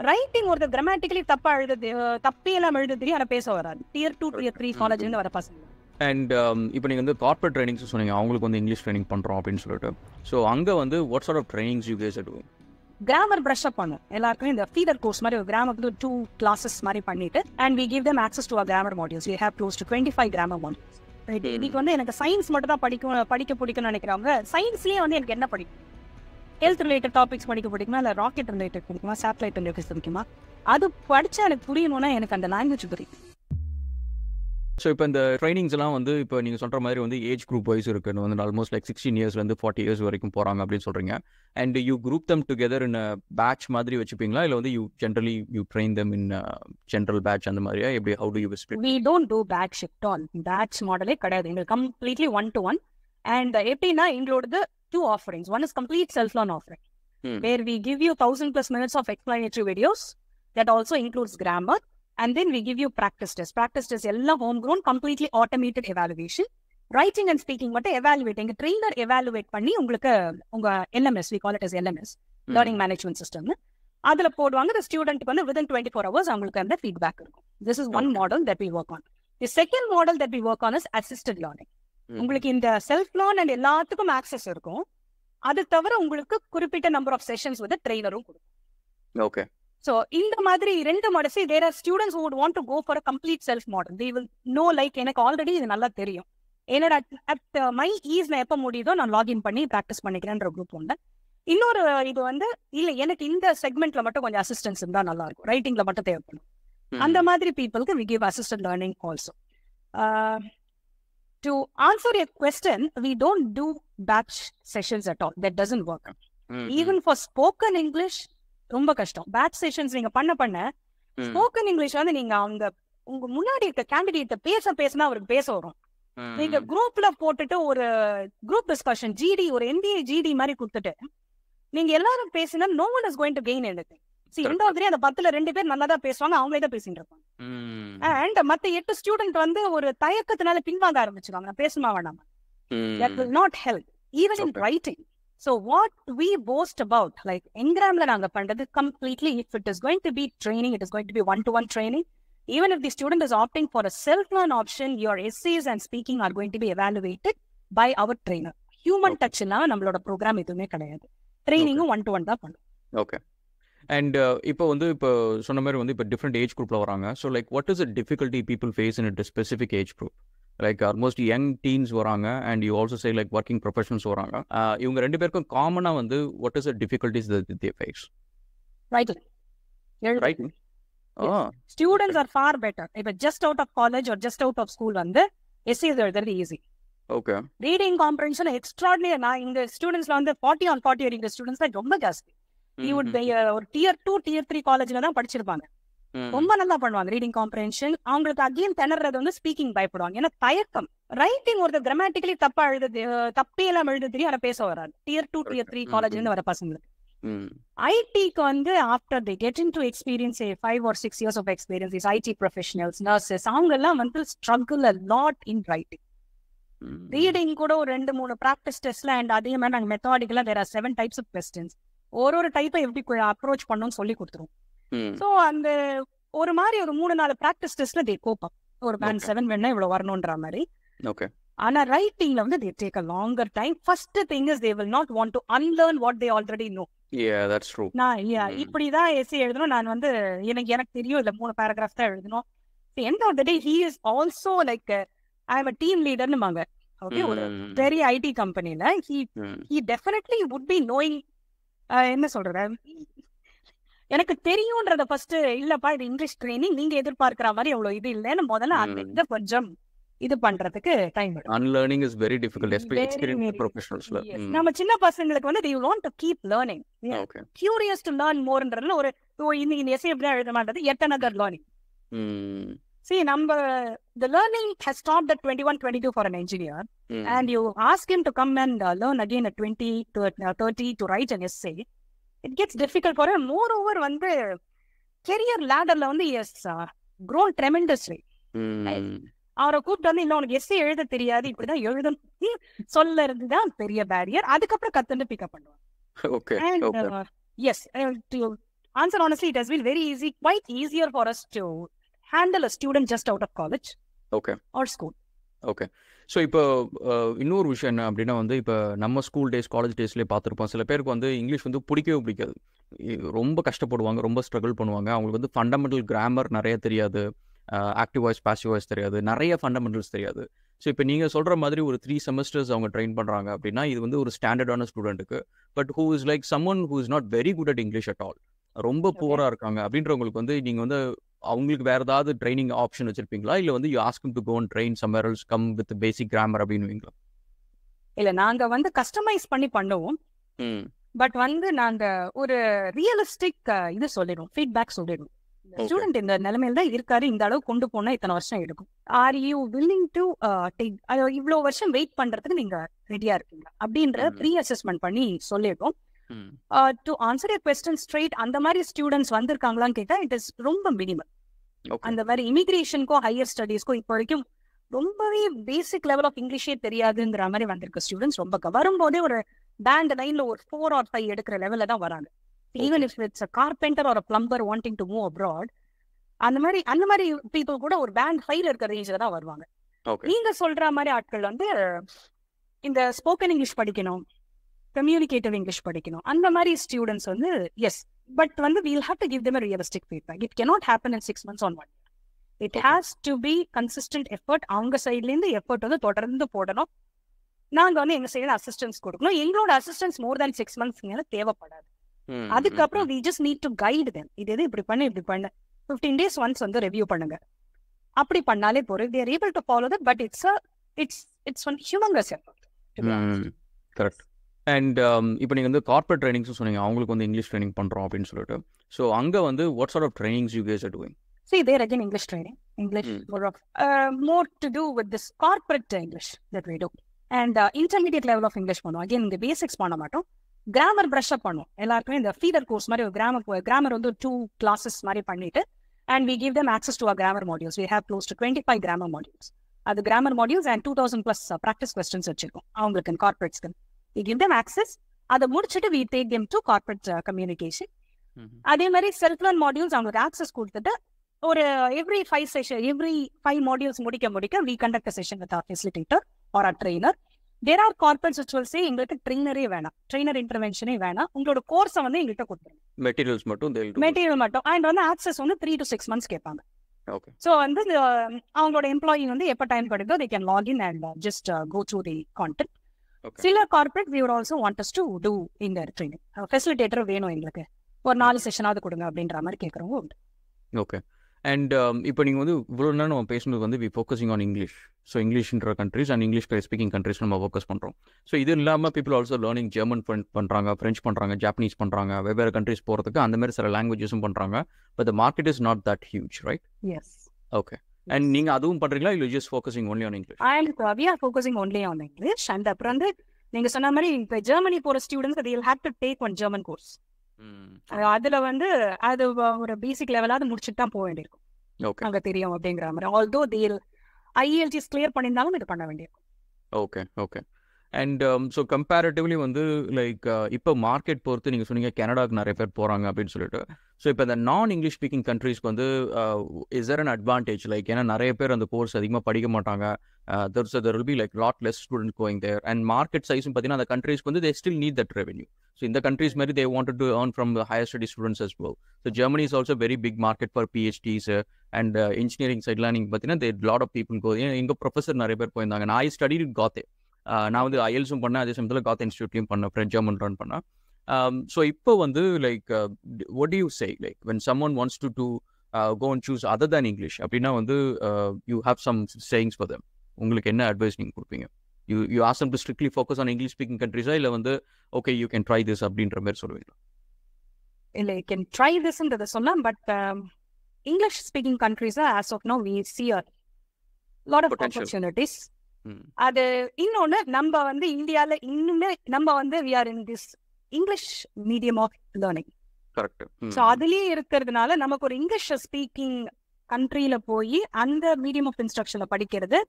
Writing ஒரு grammatically தப்பா எழுது தப்பியெல்லாம் எழுத தெரியும், ஆனா பேச வராது. டியர் 2 டியர் 3 காலேஜ்ல இருந்து வர பசங்க. அண்ட் இப்போ நீங்கள் வந்து கார்பரேட் ட்ரைனிங்ஸ் சொன்னீங்க, அவங்களுக்கு வந்து இங்கிலீஷ் ட்ரைனிங் பண்ணுறோம் அப்படின்னு சொல்லிட்டு. ஸோ அங்கே வந்து what sort of trainings you guys do? Grammar brush up பண்ணும் எல்லாருக்கும். இந்த ஃபீடர் கோர்ஸ் மாதிரி ஒரு கிராமருக்கு 2 classes மாதிரி பண்ணிட்டு and we give them access to our grammar modules. We have close to 25 grammar modules. இதுக்கு வந்து எனக்கு சயின்ஸ் மட்டும் தான் படிக்க பிடிக்கும்னு நினைக்கிறவங்க, சயின்ஸ்லயே வந்து எனக்கு என்ன படிக்கும், ஹெல்த் ரிலேட்டட் டாபிக்ஸ் படிக்க பிடிக்குமா, இல்லை ராக்கெட் ரிலேட்டட் பிடிக்குமா, சேட்டலைட் ரிலேட்டட் பிடிக்குமா, அது படிச்சா எனக்கு புரியணும்னா எனக்கு அந்த லாங்குவேஜ் புரியும். ஸோ இப்போ இந்த ட்ரைனிங்ஸ் எல்லாம் வந்து இப்போ நீங்கள் சொல்கிற மாதிரி வந்து ஏஜ் குரூப் வைஸ் இருக்குன்னு வந்து ஆல்மோஸ்ட் லைக் 16 இயர்ஸ்லேருந்து 40 இயர்ஸ் வரைக்கும் போகிறாங்க அப்படின்னு சொல்கிறீங்க. And you group them together in batch மாதிரி வச்சுப்பீங்களா, இல்லை வந்து you generally you train them in general batch அந்த மாதிரியா எப்படி? How do you split? We don't do batch shift all. Batch மாடலே கிடையாது எங்களுக்கு, கம்ப்ளீட்லி 1-to-1. and எப்படின்னா எங்களோடது 2 offerings. One is complete self-learn offering, where we give you 1000+ minutes of explanatory videos that also includes grammar. And then we give you practice test. Practice test எல்லாம் homegrown, completely automated evaluation. Writing and speaking மட்டும் evaluate, எங்க trainer evaluate பண்ணி உங்களுக்கு உங்க LMS, we call it as LMS, learning management system, அதுல போடுவாங்க. The student வந்து within 24 hours அவங்களுக்கு அந்த feedback இருக்கும். This is one model that we work on. The second model that we work on is assisted learning. உங்களுக்கு இந்த self learn and எல்லாத்துக்கும் access இருக்கும். அது தவிர உங்களுக்கு குறிப்பிட்ட நம்பர் ஆஃப் செஷன்ஸ் வந்து ட்ரெயினரும் கொடுக்கும். ஓகே. So இந்த மாதிரி 2 model. See, there are students who would want to go for a complete self model. They will know like எனக்கு ஆல்ரெடி இது நல்லா தெரியும், என்னோட அட் மை ஈஸ் நான் எப்போ முடியுதோ நான் லாகின் பண்ணி ப்ராக்டிஸ் பண்ணிக்கிறேன்ற குரூப் உண்டு. இன்னொரு இது வந்து இல்லை எனக்கு இந்த செக்மெண்ட்ல மட்டும் கொஞ்சம் அசிஸ்டன்ஸ் இருந்தால் நல்லா இருக்கும், ரைட்டிங்ல மட்டும் தேவைப்படும், அந்த மாதிரி பீப்புளுக்கு we give assisted learning also. To answer your question, we don't do batch sessions at all. That doesn't work. Even for spoken English ரொம்ப கஷ்டம். பேட்ச் செஷன்ஸ் நீங்க பண்ண ஸ்போக்கன் இங்கிலீஷ் வந்து நீங்க அவங்க உங்க முன்னாடி இருக்க கேண்டிடேட் பேசினா அவருக்கு பேச வரும். நீங்க குரூப்ல போட்டுட்டு ஒரு குரூப் டிஸ்கஷன் ஜிடி, ஒரு MBA GD மாதிரி கொடுத்துட்டு நீங்க எல்லாரும் பேசினா no one is going to gain anything. See, end of the day அந்த 10ல 2 பேர் நல்லா தான் பேசுவாங்க, அவங்களே தான் பேசிட்டு இருப்பாங்க. அண்ட் மத்த 8 ஸ்டூடெண்ட் வந்து ஒரு தயக்கத்தினால பின்வாங்க ஆரம்பிச்சுவாங்க, நான் பேசுமா வேணாமா. That will not help even in writing. So what we boast about, like Engramla naanga pandrathu completely, if it is going to be training, it is going to be 1-to-1 training. Even if the student is opting for a self-learn option, your essays and speaking are going to be evaluated by our trainer. Human touch na nammaloda program edume kadayadu. Training 1-to-1 da pannum. Okay. And இப்போ சொன்ன மாதிரி வந்து இப்போ different age குரூப்ல வராங்க. So like what is the difficulty people face in a specific age group? Like almost young teens வராங்க and you also say like working professionals வராங்க. இவங்க 2 பேருக்கும் காமனாக வந்து what is the difficulties that they face? Writing. Students are far better. If just out of college or just out of school வந்து essays எழுதுறது easy. Okay. Reading comprehension extraordinary. நான் இந்த ஸ்டூடெண்ட்ஸ்ல வந்து 40 on 40 எடுக்கிற ஸ்டூடெண்ட்ஸ் தான் ரொம்ப ஜாஸ்தி. You would be ஒரு tier 2 tier 3 காலேஜ்ல தான் படிச்சிருப்பாங்க, ரொம்ப நல்லா பண்ணுவாங்க ரீடிங் காம்ப்ரஹென்ஷன். அவங்களுக்கு அகைன் திணறது வந்து ஸ்பீக்கிங் பயப்படுவாங்க, ஏன்னா தயக்கம். ரைட்டிங் ஒரு கிராமட்டிக்கலி தப்பா தப்பியெல்லாம் எழுத தெரியும், ஆனா பேச வராது. டியர் 2 டியர் 3 காலேஜ்ல இருந்து வர பசங்களுக்கு. ஐடிக்கு வந்து after they get into experience, 5 or 6 years of experience, these IT professionals, nurses, அவங்க எல்லாம் வந்து struggle a lot in writing. Reading கூட ஒரு 2-3 ப்ராக்டிஸ் டெஸ்ட்ல அண்ட் அதே மாதிரி நாங்கள் மெத்தடாடிக்கலா there are 7 types of questions. ஒரு டைப்பை எப்படி அப்ரோச் பண்ணணும்னு சொல்லி கொடுத்துரும். சோ அந்த ஒரு மாதிரி ஒரு 3-4 ப்ராக்டிஸ் டெஸ்ட்ல தே கோப் அப், ஒரு பேண்ட் 7 வேணா இவ்வளவு வரணும்ன்ற மாதிரி. ஓகே. ஆனா ரைட்டிங்ல வந்து they take a longer time. First thing is they will not want to unlearn what they already know. Yeah, that's true. நான் இப்படிதான் எஸ்ஏ எழுதணும், நான் வந்து எனக்கு தெரியும் இல்ல 3 பேராகிராஃப் தான் எழுதணும். End of the day he is also like I am a team leader னுமாங்க. ஓகே, ஒரு பெரிய ஐடி கம்பெனில he definitely would be knowing என்ன சொல்ற எனக்கு தெரியும்ன்றத ஃபர்ஸ்ட் இல்லப்பா இது இங்கிலீஷ் ட்ரைனிங் நீங்க எதிர்பார்க்கிற மாதிரி அவ்வளவு இது இல்லைன்னு முதல்ல அந்த கொஞ்சம் இது பண்றதுக்கு டைம் எடுக்கும். Unlearning is very difficult, especially experienced professionals. நம்ம சின்ன பசங்களுக்கு வந்து they want to keep learning. Okay. Curious to learn moreன்றதுல ஒரு இன்னைக்கு எஸ்ஏ எப்படி எழுத மாட்டது yet another learning. See, the learning has stopped at 21-22 for an engineer, and you ask him to come and learn again at 20 to 30 to write an essay. It gets difficult for him. Moreover, வந்து career ladderல வந்து he has grown tremendously. அவரை கூப்பிட்டு வந்து இன்னும் உனக்கு S A எழுத தெரியாது, இப்படிதான் எழுதணும் சொல்ல இருந்துதான் பெரிய பேரியர். அதுக்கப்புறம் கத்துட்டு பிக்கப் பண்ணுவாங்க. Okay. And yes, answer honestly, it has been very easy, quite easier for us to handle a student just out of college or school. Okay. So இப்போ இன்னொரு விஷயம் என்ன அப்படின்னா வந்து இப்போ நம்ம ஸ்கூல் டேஸ் காலேஜ் டேஸ்லேயே பார்த்துருப்போம், சில பேருக்கு வந்து இங்கிலீஷ் வந்து பிடிக்கவே பிடிக்காது, ரொம்ப கஷ்டப்படுவாங்க, ரொம்ப ஸ்ட்ரகிள் பண்ணுவாங்க. அவங்களுக்கு வந்து ஃபண்டமெண்டல் கிராமர் நிறைய தெரியாது, ஆக்டிவ் வாய்ஸ் பாசிவ் வாய்ஸ் தெரியாது, நிறைய ஃபண்டமெண்டல்ஸ் தெரியாது. ஸோ இப்போ நீங்கள் சொல்கிற மாதிரி ஒரு 3 செமஸ்டர்ஸ் அவங்க ட்ரெயின் பண்ணுறாங்க அப்படின்னா இது வந்து ஒரு ஸ்டாண்டர்டான ஸ்டூடெண்ட்டுக்கு. But who is like someone who is not very good at English at all, ரொம்ப புவராக இருக்காங்க அப்படின்றவங்களுக்கு வந்து நீங்கள் வந்து அவங்களுக்கு வேறு ஏதாவது ட்ரைனிங் ஆப்ஷன் வச்சிருப்பீங்களா, இல்லை வந்து you ask to go and train somewhere else come with basic grammar அப்படின்னுவீங்களா? இல்லை, நாங்கள் வந்து கஸ்டமைஸ் பண்ணி பண்ணுவோம். பட் வந்து நாங்கள் ஒரு ரியலிஸ்டிக் இது சொல்லிடுவோம், ஃபீட்பேக் சொல்லிடுவோம். ஸ்டூடெண்ட் இந்த நிலைமையில தான் இருக்காரு, இந்த அளவு கொண்டு போனால் இத்தனை வருஷம் எடுக்கும், are you willing to take, இவ்வளோ வருஷம் வெயிட் பண்ணுறதுக்கு நீங்கள் ரெடியாக இருக்கீங்க அப்படின்ற ப்ரீ அசஸ்மெண்ட் பண்ணி சொல்லிடுவோம். To answer your question straight, அந்த மாதிரி ஸ்டூடெண்ட்ஸ் வந்திருக்காங்களான்னு கேட்டால் இட் இஸ் ரொம்ப மினிமம். அந்த மாதிரி இமிகிரேஷனுக்கும் ஹையர் ஸ்டடீஸ்க்கும் இப்போ வரைக்கும் ரொம்பவே பேசிக் லெவல் ஆஃப் இங்கிலீஷே தெரியாதுங்கிற மாதிரி வந்திருக்க ஸ்டூடெண்ட்ஸ் ரொம்ப வரும்போதே ஒரு பேண்ட் 9ல ஒரு 4 or 5 எடுக்கிற லெவலில் தான் வராங்க. Even if it's a carpenter or a plumber wanting to move abroad, அந்த மாதிரி பீப்புள் கூட ஒரு பேண்ட் 5ல இருக்கிற ரேஞ்சில் தான் வருவாங்க. நீங்க சொல்ற மாதிரி ஆட்கள் வந்து இந்த ஸ்போக்கன் இங்கிலீஷ் படிக்கணும், கம்யூனிகேட்டிவ் இங்கிலீஷ் படிக்கணும், அந்த மாதிரி ஸ்டூடெண்ட்ஸ் வந்து எஸ், பட் வந்து we'll have to give them a realistic feedback. It cannot happen in 6 months on 1 year. It has to be consistent effort. அவங்க சைட்லேருந்து எஃபர்ட் வந்து தொடர்ந்து போடணும். நாங்கள் வந்து எங்கள் சைடில் அசிஸ்டன்ஸ் கொடுக்கணும். எங்களோட அசிஸ்டன்ஸ் மோர் தேன் 6 months தேவைப்படாது. அதுக்கப்புறம் we just need to guide them. இது இப்படி பண்ணு 15 days ஒன்ஸ் வந்து ரிவ்யூ பண்ணுங்க, அப்படி பண்ணாலே போறோம். they are able to follow that, but it's one humongous effort. Correct. And இப்போ நீங்கள் வந்து கார்பரேட் ட்ரைனிங்ஸும் சொன்னீங்க, அவங்களுக்கு வந்து இங்கிலீஷ் ட்ரைனிங் பண்ணுறோம் அப்படின்னு சொல்லிட்டு. ஸோ அங்கே வந்து what sort of trainings you guys are doing? See, there again English training, more to do with this corporate English that we do, and intermediate level of English பண்ணுவோம். again இந்த basics பண்ண மாட்டோம், grammar brush அப் பண்ணுவோம். எல்லாருக்குமே இந்த feeder course மாதிரி ஒரு grammar வந்து 2 classes மாதிரி பண்ணிட்டு, and we give them access to our grammar modules. We have close to 25 grammar modules. அது grammar modules and 2000+ practice questions வச்சிருக்கோம் அவங்களுக்கு கார்பரேட்ஸ்க்கு. we give them access. அதை முடிச்சுட்டு we take them to corporate communication. அதே மாதிரி self learn modules அவங்களுக்கு access கொடுத்துட்டு ஒரு every 5 modules முடிக்க we conduct a session with our facilitator or our trainer. There are corporates which will say எங்களுக்கு ட்ரெயினரே வேணாம், ட்ரெயினர் இன்டர்வென்ஷனே வேணாம், உங்களோட கோர்ஸை வந்து எங்கள்கிட்ட கொடுத்துருங்க, மெட்டீரியல் மட்டும், அண்ட் வந்து ஆக்சஸ் வந்து 3 to 6 months கேட்பாங்க. ஸோ வந்து அவங்களோட எம்ப்ளாயி வந்து எப்போ டைம் கிடைக்குதோ they can log in and just go through the content. சில corporate we would also want us to do in their training. Facilitator வேணும் எங்களுக்கு, ஒரு 4 செஷனாவது கொடுங்க அப்படின்ற மாதிரி கேட்குறவங்க உண்டு. ஓகே. அண்ட் இப்போ நீங்கள் வந்து இவ்வளோ நேரம் நம்ம பேசுனது வந்து we focusing on English. So இங்கிலீஷ்ன்ற countries and English speaking countries நம்ம ஃபோக்கஸ் பண்ணுறோம். ஸோ இது இல்லாமல் பீப்புள் ஆல்சோ லேர்னிங் ஜெர்மன் பண்ணுறாங்க, ஃப்ரெஞ்ச் பண்ணுறாங்க, ஜாப்பனீஸ் பண்ணுறாங்க, வெவ்வேறு கண்ட்ரிஸ் போகிறதுக்கு அந்த மாதிரி சில லாங்குவேஜஸும் பண்ணுறாங்க. But the market is not that huge, right? Yes. Okay. And நீங்கள் அதுவும் பண்ணுறீங்களா, இல்லை just focusing only on English? we are focusing only on English. அண்ட் அப்புறம் வந்து நீங்கள் சொன்ன மாதிரி இப்போ ஜெர்மனி போகிற students they will have to take one German course. அதில் வந்து அது ஒரு பேசிக் லெவலாவது முடிச்சுட்டு தான் போக வேண்டியிருக்கும், அங்கே தெரியும் அப்படிங்கிற மாதிரி. ஆல்தோ தேல் IELTS கிளியர் பண்ணியிருந்தாலும் இது பண்ண வேண்டியிருக்கும். Okay okay. And so comparatively வந்து லைக் இப்போ மார்க்கெட் பொறுத்து நீங்கள் சொன்னீங்க கனடாவுக்கு நிறைய பேர் போகிறாங்க அப்படின்னு சொல்லிட்டு. ஸோ இப்போ இந்த நான் இங்கிலீஷ் ஸ்பீக்கிங் கண்ட்ரீஸ்க்கு வந்து is there an advantage? Like ஏன்னா நிறைய பேர் அந்த கோர்ஸ் அதிகமாக படிக்க மாட்டாங்க, there will be like lot less students going there, and market size பார்த்தீங்கன்னா அந்த கண்ட்ரீஸ்க்கு வந்து they still need that revenue. So in the countries மாதிரி they wanted to earn from the higher study students as well. So Germany is also very big market for PhDs and engineering side learning பார்த்தீங்கன்னா there lot of people go. எங்கள் professor நிறைய பேர் போயிருந்தாங்க. நான் I studied in Goethe. நான் வந்து IELTSும் பண்ணேன், அதே சமயத்தில் Goethe இன்ஸ்டியூட்லையும் பண்ணேன், ஃப்ரெஞ்ச் ஜெர்மன் ரன் பண்ணேன். So இப்போ வந்து like what do you say like when someone wants to go and choose other than English அப்படின்னா வந்து you have some sayings for them. உங்களுக்கு என்ன அட்வைஸ் நீங்கள் கொடுப்பீங்க? You ask them to strictly focus on English speaking countries-ஆ இல்லை வந்து okay you can try this அப்படின்ற மாதிரி சொல்லுவீங்களா? இல்லை, யூ கேன் ட்ரை திஸ்ன்றதை சொல்லலாம், பட் இங்கிலீஷ் ஸ்பீக்கிங் கண்ட்ரீஸை as of now we see a lot of opportunities. அது இன்னொன்று, நம்ம வந்து இந்தியாவில் இன்னுமே நம்ம வந்து we are in this English medium of learning. Correct. So அதுலேயே இருக்கிறதுனால நமக்கு ஒரு இங்கிலீஷ் ஸ்பீக்கிங் கண்ட்ரியில போய் அந்த மீடியம் ஆஃப் இன்ஸ்ட்ரக்ஷன்ல படிக்கிறது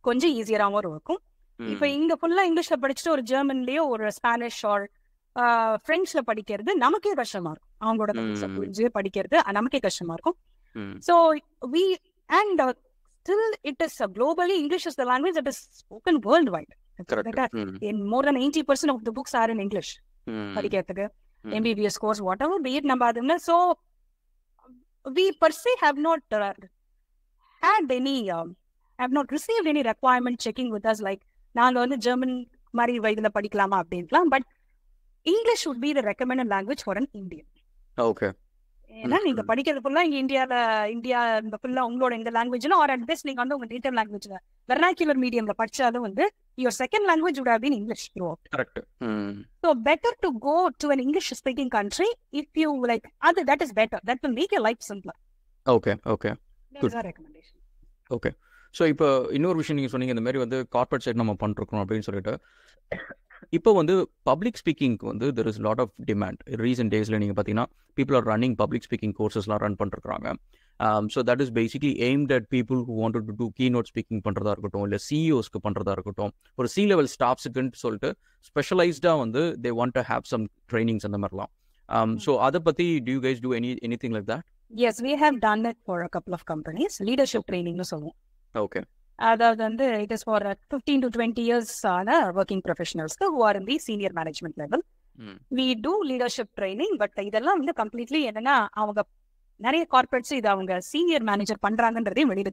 கொஞ்சம் ஈஸியராகவும் இருக்கும். இப்போ இங்க ஃபுல்லா இங்கிலீஷ்ல படிச்சுட்டு ஒரு ஜெர்மன்லயோ ஒரு ஸ்பானிஷ் ஆர் பிரெஞ்ச்ல படிக்கிறது நமக்கே கஷ்டமா இருக்கும். அவங்களோட கன்செப்ட் புரிஞ்சு படிக்கிறது நமக்கே கஷ்டமா இருக்கும். So we and still it is globally English is the language that is spoken worldwide. Correct. In more than 80% of the books are in English. படிக்கிறதுக்கு MBBS course whatever be it நம்ம அதுன்னு. So we per se have not had any have not received any requirement checking with us like நாங்க வந்து German மாதிரி இதுல படிக்கலாமா அப்படின்லாம். But English would be the recommended language for an Indian. Okay. ஏன்னா நீங்க படிக்கிறது ஃபுல்லா இங்க இந்தியா இந்த ஃபுல்லா உங்களோட இந்த லாங்குவேஜ்ல ஆர் அட் பெஸ்ட் நீங்க வந்து உங்க நேட்டிவ் லாங்குவேஜ்ல வெர்னாக்குலர் மீடியம்ல படிச்சாலும் வந்து your second language would have been English throughout. Correct. So better to go to an English speaking country if you like that is better. That will make your life simpler. Okay. That is our recommendation. Okay. So இப்போ இன்னொரு விஷயம் நீங்கள் சொன்னீங்க, இந்த மாதிரி வந்து corporate side நம்ம பண்ணிருக்கோம் அப்படின்னு சொல்லிட்டு, இப்போ வந்து பப்ளிக் ஸ்பீக்கிங்க்கு வந்து there is lot of demand. Recent டேஸில் நீங்கள் பார்த்தீங்கன்னா people are running public speaking கோர்சஸ்லாம் ரன் பண்ணிருக்காங்க. So that is basically aimed at people who want to do keynote speaking பண்ணுறதா இருக்கட்டும், இல்லை சிஇஓஸ்க்கு பண்ணுறதா இருக்கட்டும், ஒரு சி லெவல் ஸ்டாஃப்ஸுக்குன்னு சொல்லிட்டு ஸ்பெஷலைஸ்டாக வந்து they want to have some trainings அந்த மாதிரிலாம். ஸோ அதை பற்றி do you guys do anything like that? Yes, we have done it for a couple of companies. Leadership training னு சொல்லுவோம். Okay. அதாவது வந்து it is for 15 to 20 years ஆன working professionals who are in the senior management level. We do leadership training, but இதெல்லாம் வந்து completely என்னன்னா அவங்க நிறைய கார்பரேட்ஸ் இது அவங்க சீனியர் மேனேஜர் பண்றாங்கன்றதையும் வெளியில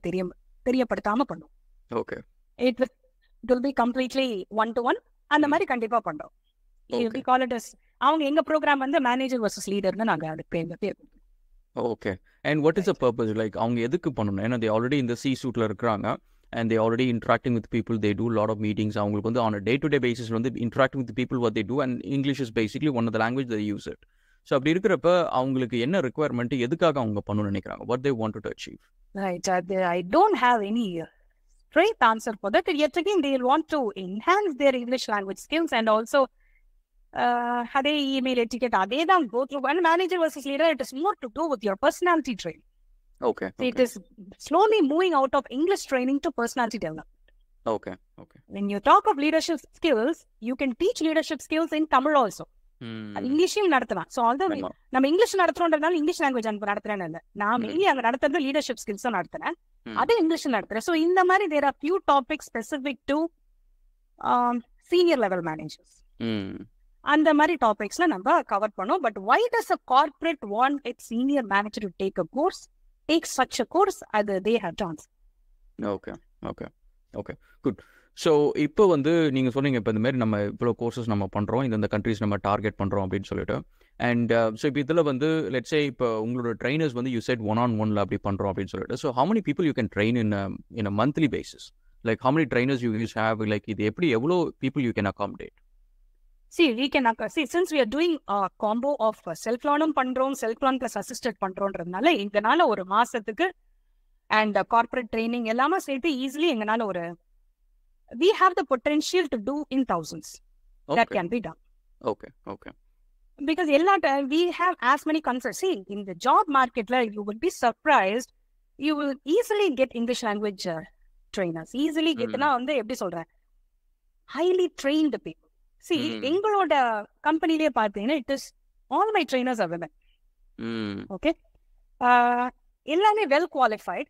தெரியப்படுத்தாம பண்ணும். Okay. It will be completely one to one. அந்த மாதிரி கண்டிப்பா பண்றோம். We call it as அவங்க எங்க ப்ரோக்ராம் வந்து மேனேஜர் வர்சஸ் லீடர்னு நாங்க அதுக்கு பேர். Okay. And what is the purpose? Like அவங்க எதுக்கு பண்ணணும்? ஏன்னா they already in the C-suiteல இருக்கிறாங்க and they already interacting with people. They do a lot of meetings. அவங்களுக்கு வந்து on a day-to-day basis வந்து interacting with the people what they do, and English is basically one of the language they use it. So அப்படி இருக்கிறப்ப அவங்களுக்கு என்ன requirement, எதுக்காக அவங்க பண்ணணும்னு நினைக்கிறாங்க? What they wanted to achieve? Right. I don't have any straight answer for that. Yet again, they want to enhance their English language skills and also அதே email etiquette அதே தான் go through. And manager versus leader, it is more to do with your personality training. Okay. It is slowly moving out of English training to personality development. Okay. When you talk of leadership skills, you can teach leadership skills in Tamil also. இங்கிலீஷும் நடத்தலாம். So although நம்ம English நடத்துறோன்றதுனால English language நடத்துறேன்னு இல்லை, நான் mainly அங்கே நடத்துறது leadership skills தான் நடத்துறேன், அதே English நடத்துறேன். So இந்த மாதிரி there are few topics specific to senior level managers. அந்த மாதிரி டாபிக்ஸ்ல நம்ம கவர் பண்ணோம். But why does a corporate want its senior manager to take such a course? அது they have to answer. Okay. Good. So இப்போ வந்து நீங்கள் சொன்னீங்க இப்போ இந்த மாதிரி நம்ம இவ்வளோ கோர்சஸ் நம்ம பண்ணுறோம், இந்த கண்ட்ரிஸ் நம்ம டார்கெட் பண்ணுறோம் அப்படின்னு சொல்லிட்டு. அண்ட் ஸோ இப்போ இதில் வந்து லெட்ஸ் சே இப்போ உங்களோட ட்ரைனர்ஸ் வந்து யூ செட் 1-on-1 அப்படி பண்ணுறோம் அப்படின்னு சொல்லிட்டு. So how many people you can train in a monthly basis? Like how many trainers you have? Like இது எப்படி எவ்வளோ people you can accommodate? We can since we are doing a combo of self-learning பண்றோம், self-learn plus assisted பண்றோம்ன்றதுனால இதனால ஒரு மாசத்துக்கு and corporate training எல்லாமே சேர்த்து easily எங்கனால ஒரு we have the potential to do in thousands. That can be done. Okay. Because we have as many concerns. See, in the job market, you will be surprised. You will easily get English language trainers. Easily get வந்து எப்படி சொல்றேன், highly trained people. See, எங்களோட கம்பெனிலேயே பார்த்தீங்கன்னா it is all my trainers are women. Okay. எல்லாமே well qualified.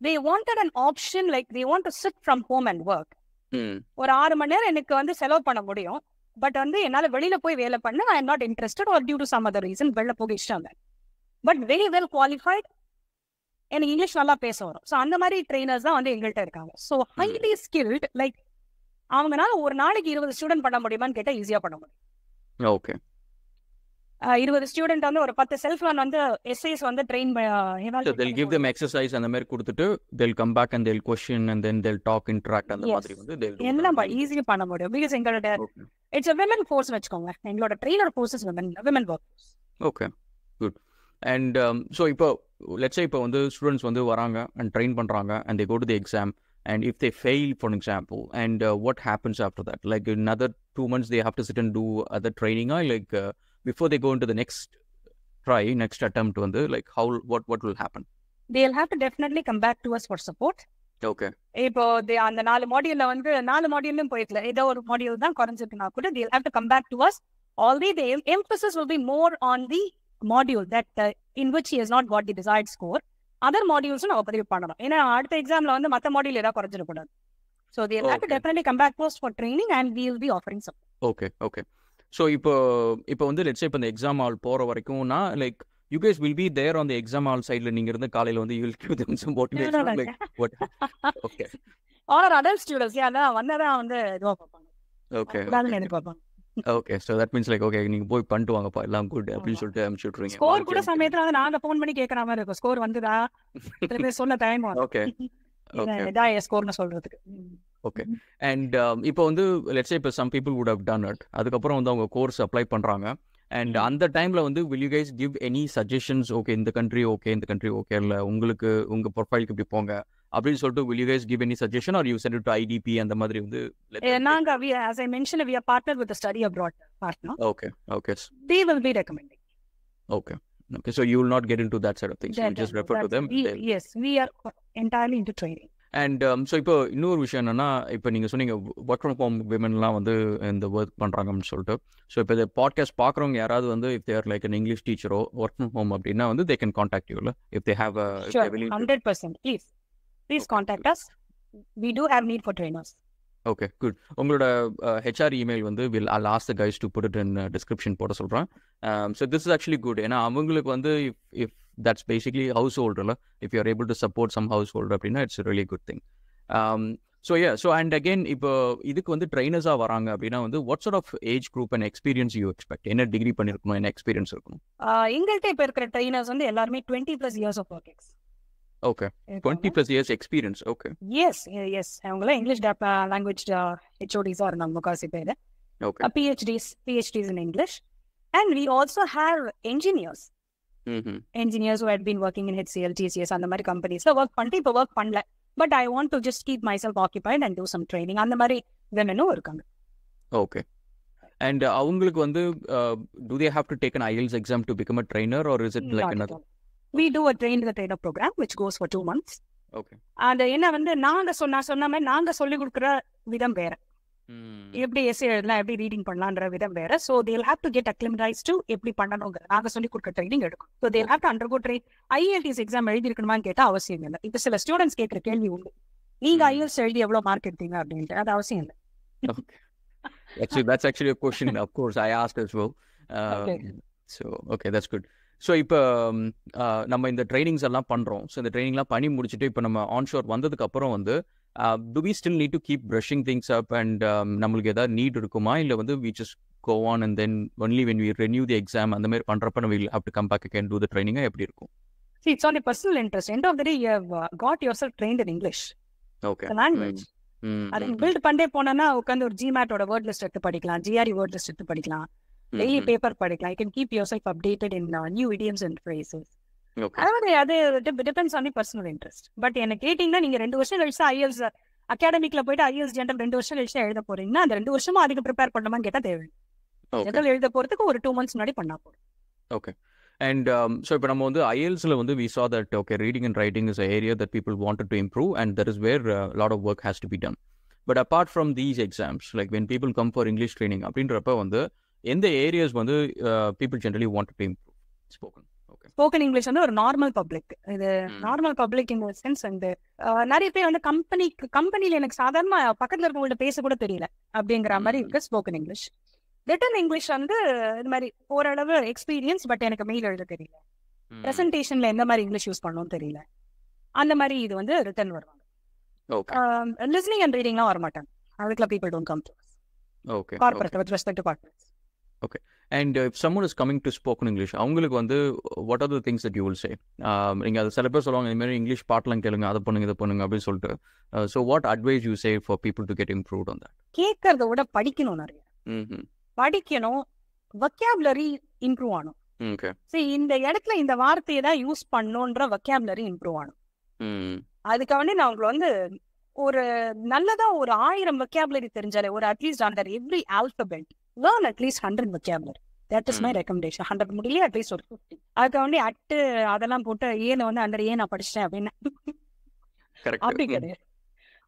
They wanted an option like they want to sit from home and work. ஒரு 6 மணி நேரம் எனக்கு வந்து செலவு பண்ண முடியும், பட் வந்து என்னால வெளியில போய் வேலை பண்ண I am not interested or due to some other reason வெளில போக இஷ்டம் இல்லை. பட் very well qualified, எனக்கு இங்கிலீஷ் நல்லா பேச வரும். ஸோ அந்த மாதிரி ட்ரெயினர்ஸ் தான் வந்து எங்கள்கிட்ட இருக்காங்க. ஸோ ஹைலி ஸ்கில்ட், லைக் அவங்கனால ஒரு நாளைக்கு 20 ஸ்டூடெண்ட் பண்ண முடியுமான்னு கேட்டால் ஈஸியாக பண்ண முடியும். ஓகே. 20 ஸ்டூடெண்ட் வந்து ஒரு 10 செல்ஃப் லேர்ன் வந்து எஸ்ஏஸ் வந்து train they'll give them exercise அந்த மாதிரி கொடுத்துட்டு they'll come back and they'll question and then they'll talk, interact அந்த மாதிரி வந்து they'll do எல்லாம் ஈஸியா பண்ண முடியும். பிகாஸ் எங்களோட இட்ஸ் a women force வெச்சுக்கோங்க. எங்களோட trainer forces women workforce. Okay, good. And so இப்போ லெட்ஸ் சே இப்போ வந்து ஸ்டூடெண்ட்ஸ் வந்து வராங்க அண்ட் ட்ரெயின் பண்றாங்க and they go to the exam and if they fail for example and what happens after that? Like another 2 months they have to sit and do other training or like before they go into the next attempt வந்து like what will happen? They'll have to definitely come back to us for support. Okay. இப்போ அந்த 4 மாடியூல்ல வந்து 4 மாடியூல்லும் போயிடல, ஏதோ ஒரு module தான் குறைஞ்சிருக்குன்னா கூட they'll have to come back to us Already the emphasis will be more on the module that in which he has not got the desired score. Other modules நம்ம பதிவு பண்ணணும். ஏன்னா அடுத்த எக்ஸாம்ல வந்து மற்ற மாடியூல் ஏதாவது குறைஞ்சிடக்கூடாது. So they'll have to definitely come back post for training and we will be offering support. Okay. So இப்போ வந்து let's say இப்போ இந்த எக்ஸாம் ஹால் போற வரைக்கும்னா like you guys will be there on the exam hall side நீங்க இருந்து காலையில வந்து you will give them some motivation like what? Okay. All our adult students அதான் வந்ததான் வந்து இதுவா பார்ப்பாங்க. Okay. அதான் எதிர்பார்ப்பாங்க. Okay, so that means like okay நீங்க போய் பண்ணிட்டு வாங்கப்பா எல்லாம் குட் அப்படின்னு சொல்லிட்டு அனுப்பிச்சுட்றீங்க. ஸ்கோர் கூட சமயத்துல வந்து நாங்க ஃபோன் பண்ணி கேட்கற மாதிரி இருக்கும். ஸ்கோர் வந்துதா? திருப்பி சொல்ல டைம் ஆகும். Okay. இதான் ஸ்கோர்னு சொல்றதுக்கு. Okay. And இப்போ வந்து let's say இப்போ some people would have done it. அதுக்கப்புறம் வந்து அவங்க கோர்ஸ் அப்ளை பண்றாங்க. And அந்த டைம்ல வந்து will you guys give any suggestions? Okay, இந்த country okay இல்ல உங்களுக்கு உங்க ப்ரொஃபைலுக்கு இப்படி போங்க அப்படின்னு சொல்லிட்டு will you guys give any suggestion or you send it to IDP அந்த மாதிரி வந்து நாங்க as I mentioned we are partnered with the study abroad partner. Okay. They will be recommending. Okay, so you will not get into that side of things. You just refer to them. Yes, we are entirely into training. And so இப்போ இன்னொரு விஷயம் என்னன்னா இப்போ நீங்கள் சொன்னீங்க work from home விமென்லாம் வந்து இந்த work பண்ணுறாங்கன்னு சொல்லிட்டு ஸோ இப்போ இந்த பாட்காஸ்ட் பார்க்குறவங்க யாராவது வந்து if there like an English டீச்சரோ ஒர்க் ஃப்ரம் ஹோம் அப்படின்னா வந்து தே கேன் காண்டாக்ட் யூ இல்லை if they have 100%. Please contact us. We do have need for trainers. Okay, good. உங்களோட HR email வந்து I'll ask the guys to put it in description போட சொல்கிறேன். So this is actually good. ஏன்னா அவங்களுக்கு வந்து if that's basically household இல்ல if you are able to support some household அப்படின்னா it's a really good thing. So and again இப்போ இதுக்கு வந்து ட்ரைனர்ஸாக வராங்க அப்படின்னா வந்து what sort of age group and experience you expect? என்ன டிகிரி பண்ணிருக்கணும், என்ன எக்ஸ்பீரியன்ஸ் இருக்கணும்? எங்கள்கிட்ட இப்போ இருக்கிற ட்ரைனர்ஸ் வந்து எல்லாருமே 20+ years of work experience. Okay, 20+ years experience. Okay. Yes. அவங்கள இங்கிலீஷ் லாங்குவேஜ் HODs இருந்தாங்க முக்காசி பேர். Okay. PhDs in English. And we also have engineers. Engineers who had been working in HCL, TCS அந்த மாதிரி கம்பெனிஸ்ல ஒர்க் பண்ணிட்டு இப்போ work பண்ணல. But I want to just keep myself occupied and do some training. அந்த மாதிரி women இருக்காங்க. Okay. And அவங்களுக்கு வந்து do they have to take an IELTS exam to become a trainer or is it like another? We do a train-the-trainer program which goes for 2 months. Okay. And என்ன வந்து நாங்க சொன்ன மாதிரி நாங்க சொல்லி கொடுக்குற விதம் வேற. எப்படி எஸ்ஏ எழுதலாம், எப்படி ரீடிங் பண்ணலான்ற விதம் வேற. So they'll have to get acclimatized to எப்படி பண்ணணுங்கிற நாங்க சொல்லி கொடுக்குற ட்ரைனிங் எடுக்கும். So they'll have to undergo IELTS exam எழுதி இருக்கணுமான்னு கேட்டா அவசியம் இல்லை. இப்போ சில ஸ்டூடெண்ட்ஸ் கேட்குற கேள்வி உண்டு, நீங்க IELTS எழுதி எவ்வளவு மார்க் எடுத்தீங்க அப்படின்ட்டு. அது அவசியம் இல்லை. That's actually a question of course I asked as well. So okay, that's good. So இப்போ நம்ம இந்த ட்ரைனிங்ஸ் எல்லாம் பண்ணுறோம். ஸோ இந்த ட்ரைனிங்லாம் பண்ணி முடிச்சுட்டு இப்போ நம்ம ஆன்ஷோர் வந்ததுக்கு அப்புறம் வந்து do we still need to keep brushing things up and நம்மளுக்கு ஏதாவது நீட் இருக்குமா இல்லை வந்து we just go on and then only when we renew the exam அந்த மாதிரி பண்ணுறப்ப நம்ம will have to come back again do the training எப்படி இருக்கும்? See, it's on a personal interest. End of the day you have got yourself trained in English. Okay. The language. அது build பண்ணே போனா உட்காந்து ஒரு GMAT ஓட word list எடுத்து படிக்கலாம், GRE வேர்ட் லிஸ்ட் எடுத்து படிக்கலாம், daily paper படிக்கலாம். You can keep yourself updated in new idioms and phrases. அது depends on the personal interest. But என்ன கேட்டீங்கன்னா நீங்க 2 வருஷம் கழிச்சு IELTS அகாடமிக்ல போயிட்டு IELTS ஜெனரல் 2 வருஷம் கழிச்சு எழுத போறீங்கன்னா அந்த 2 வருஷமா அதுக்கு ப்ரிப்பேர் பண்ணணுமான்னு கேட்டா தேவை. ஜெனரல் எழுத போறதுக்கு ஒரு 2 months முன்னாடி பண்ணா போதும். Okay. And so இப்போ நம்ம வந்து IELTSல வந்து we saw that okay reading and writing is an area that people wanted to improve and that is where a lot of work has to be done. But apart from these exams, like when people come for English training அப்படின்றப்ப வந்து எந்த areas வந்து people generally want to improve? Spoken English வந்து ஒரு normal public. இது normal public in sense வந்து நிறைய பேர் வந்து கம்பெனில எனக்கு சாதாரண பக்கத்துல இருக்கவங்கள்ட்ட பேச கூட தெரியல அப்படிங்கிற மாதிரி இருக்கு ஸ்போக்கன் இங்கிலீஷ். ரிட்டன் இங்கிலீஷ் வந்து இது மாதிரி ஓரளவு எக்ஸ்பீரியன்ஸ், பட் எனக்கு மெயில் எழுத தெரியல, பிரசன்டேஷன்ல எந்த மாதிரி இங்கிலீஷ் யூஸ் பண்ணணும் தெரியல, அந்த மாதிரி இது வந்து ரிட்டன் வருவாங்க. லிஸ்னிங் அண்ட் ரீடிங்லாம் வரமாட்டாங்க. அதுக்குள்ள people don't come to us. Okay. Corporate, with respect to corporates. Okay. And if someone is coming to spoken English, அவங்களுக்கு வந்து what are the things that you will say? நீங்க அது சில பேர் சொல்லுவாங்க இந்த மாதிரி இங்கிலீஷ் பாட்டெல்லாம் கேளுங்க, அதை பண்ணுங்க இதை பண்ணுங்க அப்படின்னு சொல்லிட்டு. So what advice you say for people to get improved on that? கேட்கறத விட படிக்கணும், நிறைய படிக்கணும், vocabulary இம்ப்ரூவ் ஆகணும். Okay. சரி, இந்த இடத்துல இந்த வார்த்தையை தான் யூஸ் பண்ணணுன்ற vocabulary இம்ப்ரூவ் ஆகணும். அதுக்காக வந்து நான் உங்களுக்கு வந்து ஒரு நல்லதா ஒரு 1000 vocabulary தெரிஞ்சாலே ஒரு at least under every alphabet learn at least 100 vocabulary. That is my recommendation. 100 முடியல அட்லீஸ்ட் ஒரு 50. அதுக்கு வந்து அட்டு அதெல்லாம் போட்டு ஏன்னு வந்து அண்டர் நான் படிச்சிட்டேன் அப்படின்னு அப்படி கிடையாது.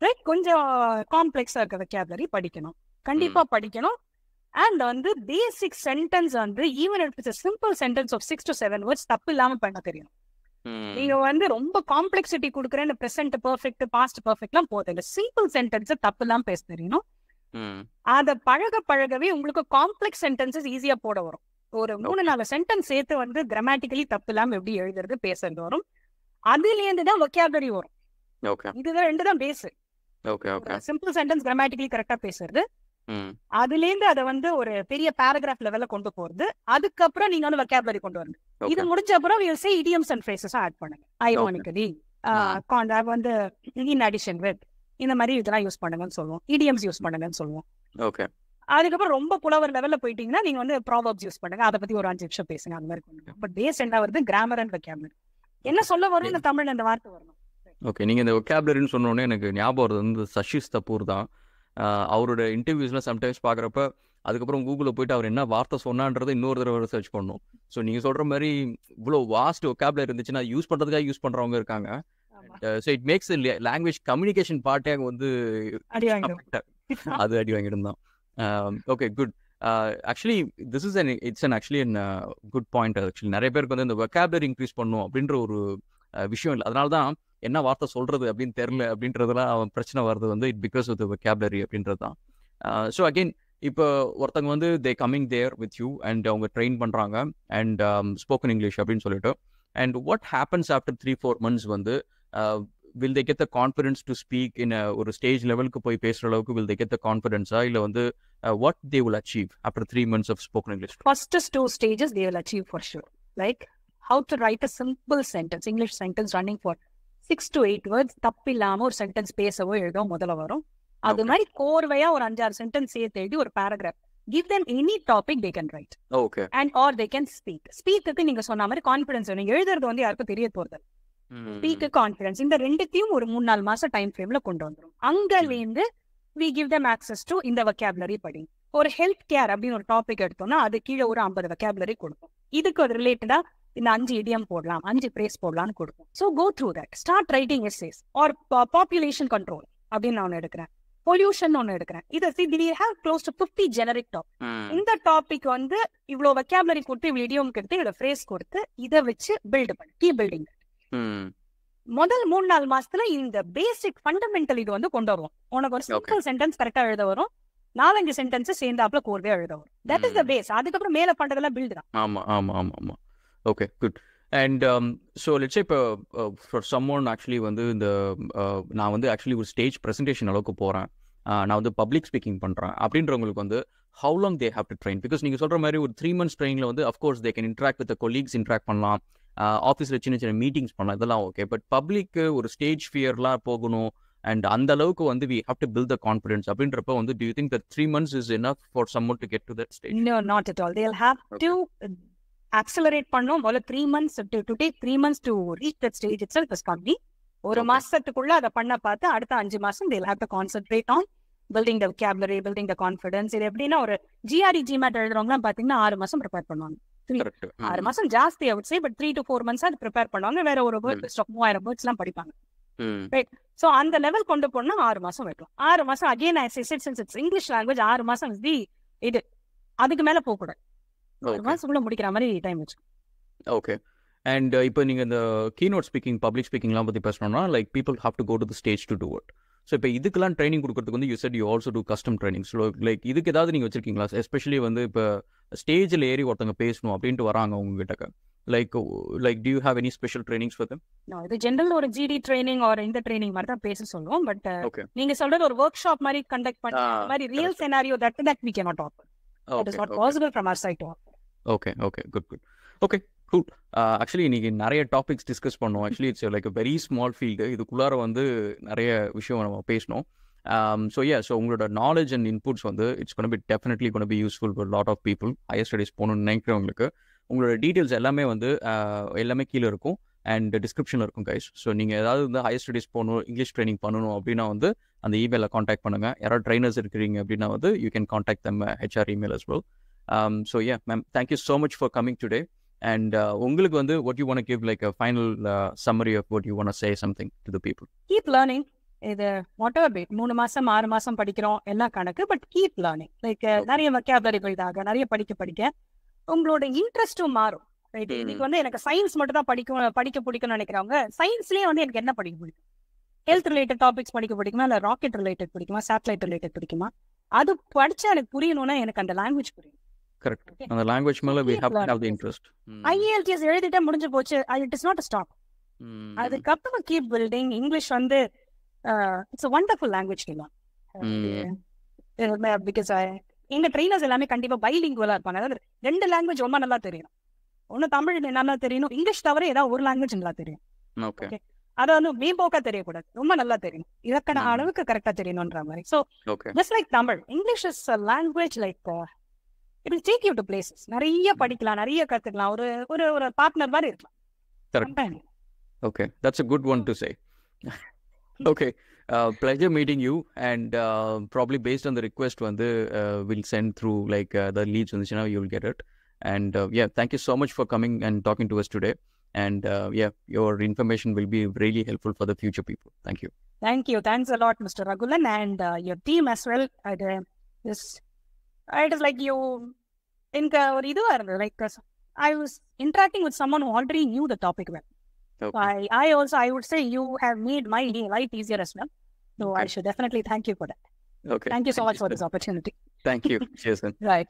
ரைட், கொஞ்சம் காம்ப்ளெக்ஸா இருக்க vocabulary படிக்கணும், கண்டிப்பா படிக்கணும். அண்ட் வந்து பேசிக் சென்டென்ஸ் வந்து even it's a simple sentence of 6 to 7 words தப்பு இல்லாம பண்ண தெரியும். நீங்க வந்து ரொம்ப காம்ப்ளெக்சிட்டி கொடுக்குறேன்னு பிரசன்ட் பெர்ஃபெக்ட் பாஸ்ட் பெர்ஃபெக்ட்லாம் போதும் இல்ல, சிம்பிள் சென்டென்ஸ் தப்பு இல்லாம பேச தெரியணும். அத பழகவே உங்களுக்கு காம்ப்ளெக்ஸ் சென்டென்சஸ் ஈஸியா போட வரும். ஒரு 3-4 சென்டென்ஸ் சேர்த்து வந்து கிராமட்டிக்கலி தப்பு இல்லாம எப்படி எழுதுறது பேசுறது வரும். அதுல இருந்து தான் vocabulary வரும். இதுதான் 2 தான் பேஸ். சிம்பிள் சென்டென்ஸ் கிராமட்டிக்கலி கரெக்டா பேசுறது, அதுல இருந்து அதை வந்து ஒரு பெரிய பேராகிராஃப் லெவல்ல கொண்டு போறது, அதுக்கப்புறம் நீங்க வந்து vocabulary கொண்டு வரணும். இது முடிஞ்ச அப்புறம் we'll say idioms and phrases ஆட் பண்ணுங்க. ironically வந்து in addition with இந்த மாதிரி இதெல்லாம் யூஸ் பண்ணுங்கன்னு சொல்லுவோம். idioms யூஸ் பண்ணுங்கன்னு சொல்லுவோம். அதுக்கப்புறம் ரொம்ப புலவர் லெவல்ல போயிட்டீங்கன்னா நீங்க வந்து proverbs யூஸ் பண்ணுங்க, அதை பத்தி ஒரு 5 நிமிஷம் பேசுங்க, அந்த மாதிரி கொண்டு. பட் பேஸ் என்ன வருது, கிராமர் அண்ட் vocabulary. என்ன சொல்ல வரும் இந்த தமிழ் அந்த வார்த்தை வரணும். ஓகே, நீங்க இந்த vocabularyன்னு சொன்ன உடனே எனக்கு ஞாபகம் வருது வந்து சஷிஷ் தப்பூர் தான். அவரோட இன்டர்வியூஸ்லாம் சம்டைம்ஸ் பார்க்குறப்ப அதுக்கப்புறம் கூகுளில் போயிட்டு அவர் என்ன வார்த்தை சொன்னான்றதை இன்னொரு தடவை சர்ச் பண்ணணும். ஸோ நீங்கள் சொல்கிற மாதிரி இவ்வளோ வாஸ்ட் vocabulary இருந்துச்சுன்னா யூஸ் பண்ணுறதுக்காக யூஸ் பண்ணுறவங்க இருக்காங்க. So it makes language communication பார்ட்டே வந்து அது அடி வாங்கிடும் தான். Okay, good. Actually this is actually good point. Actually நிறைய பேருக்கு வந்து இந்த vocabulary இன்க்ரீஸ் பண்ணும் அப்படின்ற ஒரு விஷயம் இல்லை. அதனால தான் என்ன வார்த்தை சொல்றது அப்படின்னு தெரியல அப்படின்றதுலாம் அவன் பிரச்சனை வருது வந்து it because of the vocabulary அப்படின்றது தான். ஸோ அகெயின் இப்போ ஒருத்தவங்க வந்து they coming there with you and அவங்க ட்ரெயின் பண்ணுறாங்க அண்ட் ஸ்போக்கன் இங்கிலீஷ் அப்படின்னு சொல்லிட்டு, and what happens after 3-4 months வந்து will they get the confidence to speak in ஒரு ஸ்டேஜ் லெவலுக்கு போய் பேசுகிற அளவுக்கு will they get the confidence-ஆ இல்லை வந்து what they will achieve after 3 months of spoken English? First 2 stages they will achieve for sure, like how to write a simple sentence, English sentence running for 6 to 8 words, தப்பு இல்லாம ஒரு sentence பேசவோ எழுதோ முதல்ல வரும். அது மாதிரி கோர்வையா ஒரு 5-6 சென்டென்ஸ் சேர்த்து எழுதி ஒரு paragraph, give them any topic they can write. Okay. And or they can speak. Speak-க்கு நீங்க சொன்ன மாதிரி கான்ஃபிடன்ஸ் வேணும். எழுதுறது வந்து யாருக்கும் தெரிய போறது. ஸ்பீக் கான்ஃபிடன்ஸ், இந்த ரெண்டுத்தையும் ஒரு 3-4 மாசம் டைம் ஃப்ரேம்ல கொண்டு வந்துரும். அங்கலேருந்து we give them access to இந்த vocabulary படி. ஒரு ஹெல்த் கேர் அப்படின்னு ஒரு டாபிக் எடுத்தோம்னா அது கீழே ஒரு 50 vocabulary கொடுக்கும். இதுக்கு ஒரு ரிலேட்டடா இந்த 5 idiom போடலாம், 5 phrase போடலாம்னு கொடுக்கும். So go through that, start writing essays. Or population control அப்படின்னு நான் ஒன்று எடுக்கிறேன், பொல்யூஷன் ஒன்று எடுக்கிறேன். இதை we have close to 50 generic topic. இந்த டாபிக் வந்து இவ்வளோ vocabulary கொடுத்து இவ்வளோ idiom கொடுத்து இவ்வளோ phrase கொடுத்து இதை வச்சு பில்ட் பண்ணு, கீப் பில்டிங். முதல் 3-4 மாசத்துல இந்த பேசிக் ஃபண்டமெண்டல் இது வந்து கொண்டு வருவோம். உனக்கு ஒரு சிம்பிள் சென்டென்ஸ் கரெக்டா எழுத வரும், 4-5 சென்டென்ஸ் சேர்ந்தாப்புல கோர்வே எழுத வரும். That is the base. அதுக்கப்புறம் மேல பண்றதெல்லாம் பில்ட் தான். ஆமா ஆமா ஆமா ஆமா. Okay, good. And so let's இப்போ ஃபார் சம்மோன் ஆக்சுவலி வந்து இந்த நான் வந்து ஆக்சுவலி ஒரு ஸ்டேஜ் ப்ரெசன்டேஷன் அளவுக்கு போகிறேன், நான் வந்து பப்ளிக் ஸ்பீக்கிங் பண்ணுறேன் அப்படின்றவங்களுக்கு வந்து how long they have to train? Because நீங்கள் சொல்கிற மாதிரி ஒரு 3 months ட்ரெயினில் வந்து of course they can interact with colleagues, interact பண்ணலாம், ஆஃபீஸில் சின்ன சின்ன மீட்டிங்ஸ் பண்ணலாம், இதெல்லாம் ஓகே. பட் பப்ளிக்கு ஒரு ஸ்டேஜ் ஃபியர்லாம் போகணும் அண்ட் அந்த அளவுக்கு வந்து we have to build the confidence அப்படின்றப்ப வந்து do you think that 3 months is enough for someone to get to that stage? No, not at all. They'll have to accelerate பண்ணோம். முதல்ல 3 months to take 3 months to reach that stage itself is coming. ஒரு மாசத்துக்குள்ள அதை பண்ண பார்த்து அடுத்த 5 மாசம் they'll have to concentrate on building the vocabulary, building the confidence. இது எப்படின்னா ஒரு GRE GMAT எழுதுறவங்கலாம் பாத்தீங்கன்னா 6 மாசம் ப்ரிப்பேர் பண்ணுவாங்க. 6 மாசம் ஜாஸ்தி I would say, but 3 to 4 months அது ப்ரிப்பேர் பண்ணுவாங்க. வேற ஒரு வேர்ட் லிஸ்ட் ஆஃப் 3000 வேர்ட்ஸ் எல்லாம் படிப்பாங்க. ரைட். சோ அந்த லெவல் கொண்டு போனா 6 மாசம் வைக்கலாம். 6 மாசம் again I said since it's English language 6 மாசம் is the இது அதுக்கு மேல போக கூடாது. 6 மாசத்துக்குள்ள முடிக்கிற மாதிரி டைம் வச்சு. ஓகே. அண்ட் இப்போ நீங்க இந்த கீனோட் ஸ்பீக்கிங், பப்ளிக் ஸ்பீக்கிங்லாம் பத்தி பேசணும்னா like people have to go to the stage to do it. So இப்போ இதுக்கெல்லாம் ட்ரைனிங் கொடுக்கறதுக்கு வந்து you said you also do custom training. So like இதுக்கு ஏதாவது நீங்கள் வச்சிருக்கீங்களா? எஸ்பெஷலி வந்து இப்போ ஸ்டேஜில் ஏறி ஒருத்தவங்க பேசணும் அப்படின்ட்டு வராங்க உங்ககிட்ட, like do you have any special trainings for them? No, இது ஜெனரல் ஒரு GD ட்ரைனிங் ஆர் இந்த ட்ரைனிங் மாதிரி தான் பேச சொல்லுவோம். பட் நீங்க சொல்றது ஒரு ஒர்க் ஷாப் மாதிரி கண்டக்ட் பண்ணி அந்த மாதிரி real scenario that we cannot offer. It is not possible from our side to offer. Okay, good. Okay, cool. Actually இன்னைக்கு நிறைய டாபிக்ஸ் டிஸ்கஸ் பண்ணோம். Actually it's like a very small field. இதுக்குள்ளார வந்து நிறைய விஷயம் நம்ம பேசணும். So உங்களோட நாலேஜ் அண்ட் இன்புட்ஸ் வந்து it's going to be definitely going to be useful for a lot of people. Higher studies போகணும்னு நினைக்கிறவங்களுக்கு உங்களோட டீட்டெயில்ஸ் எல்லாமே வந்து எல்லாமே கீழே இருக்கும் அண்ட் டிஸ்கிரிப்ஷனில் இருக்கும் கைஸ். ஸோ நீங்கள் ஏதாவது வந்து ஹையர் ஸ்டடீஸ் போகணும், இங்கிலீஷ் ட்ரைனிங் பண்ணணும் அப்படின்னா வந்து அந்த இமெயிலில் காண்டாக்ட் பண்ணுங்கள். யாராவது ட்ரைனர்ஸ் இருக்கிறீங்க அப்படின்னா வந்து you can contact them HR email as well. So yeah, ma'am, thank you so much for coming today. And உங்களுக்கு வந்து what you want to give like a final summary of what you want to say something to the people? Keep learning. இது whatever be 3 மாசம் 6 மாசம் படிக்கிறோம் எல்லாம் கணக்கு. But keep learning. Like நிறைய vocabulary build ஆக, நிறைய படிக்க உங்களோட இன்ட்ரெஸ்டும் மாறும். ரைட். இன்னைக்கு வந்து எனக்கு சயின்ஸ் மட்டும் தான் படிக்க பிடிக்கும்னு நினைக்கிறவங்க, சயின்ஸ்லயே வந்து எனக்கு என்ன படிக்க பிடிக்கும், ஹெல்த் ரிலேட்டட் டாபிக்ஸ் படிக்க பிடிக்குமா, இல்ல ராக்கெட் ரிலேட்டட் பிடிக்குமா, சேட்டலைட் ரிலேட்டட் பிடிக்குமா, அது படிச்சா எனக்கு புரியணும்னா எனக்கு அந்த லாங்குவேஜ் புரியும். கரெக்ட். அந்த லாங்குவேஜ் மேல we have to have the interest. IELTS எழுதிட்டே முடிஞ்சு போச்சு, it is not a stop. அதுக்கப்புறம் கீப் பில்டிங். இங்கிலீஷ் வந்து it's a wonderful language to learn. Because எங்க ட்ரெயினர்ஸ் எல்லாமே கண்டிப்பா பைலிங்குவலா இருப்பாங்க. அதாவது 2 லாங்குவேஜ் ரொம்ப நல்லா தெரியும். ஒன்னு தமிழ் நல்லா தெரியணும், இங்கிலீஷ் தவிர ஏதாவது ஒரு லாங்குவேஜ் நல்லா தெரியும். ஓகே. அதை வந்து மேம்போக்கா தெரியக்கூடாது, ரொம்ப நல்லா தெரியும், இலக்கண அளவுக்கு கரெக்டா தெரியணும்ன்ற மாதிரி. So just like Tamil, English is language like it will take you to places. நிறைய படிக்கலாம், நிறைய கத்துக்கலாம், ஒரு ஒரு ஒரு பார்ட்னர் மாதிரி இருக்கலாம். Okay, that's a good one to say. Okay, pleasure meeting you, and probably based on the request we'll send through like the leads on the channel, you will get it. And yeah, thank you so much for coming and talking to us today. And yeah, your information will be really helpful for the future people. Thank you. Thank you. Thanks a lot, Mr. Raghulan, and your team as well. It is like you, like I was interacting with someone who already knew the topic well. Okay. I would say you have made my life easier as well. So okay. I should definitely thank you for that. Okay. Thank you so much for this opportunity. Thank you. Cheers. Right.